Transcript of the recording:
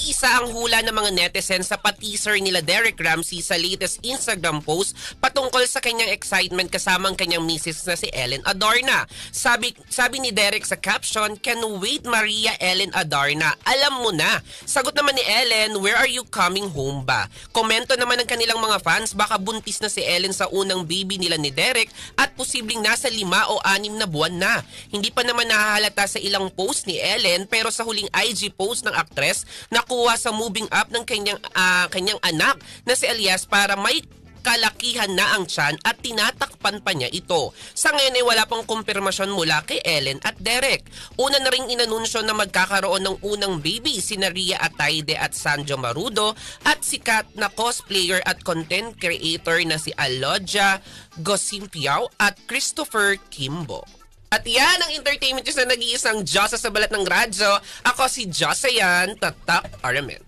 Iisa-isa ang hula ng mga netizens sa pa-teaser nila Derek Ramsey sa latest Instagram post patungkol sa kanyang excitement kasama ang kanyang misis na si Ellen Adarna. Sabi ni Derek sa caption, "Can wait Maria Ellen Adarna. Alam mo na." Sagot naman ni Ellen, "Where are you coming home ba?" Komento naman ng kanilang mga fans, baka buntis na si Ellen sa unang baby nila ni Derek at posibleng nasa 5 o 6 na buwan na. Hindi pa naman nahahalata sa ilang post ni Ellen pero sa huling IG post ng aktres, nakuha sa moving up ng kanyang anak na si Elias para may kalakihan na ang tiyan at tinatakpan pa niya ito. Sa ngayon ay wala pang kumpirmasyon mula kay Ellen at Derek. Una na ring inanunsyo na magkakaroon ng unang baby si Ria Ataide at Sanjo Marudo at sikat na cosplayer at content creator na si Alodia Gosimpiao at Christopher Kimbo. At yan ang entertainment news na nag-iisang Diyosa sa balat ng radyo. Ako si Josayan Tatak Aramen.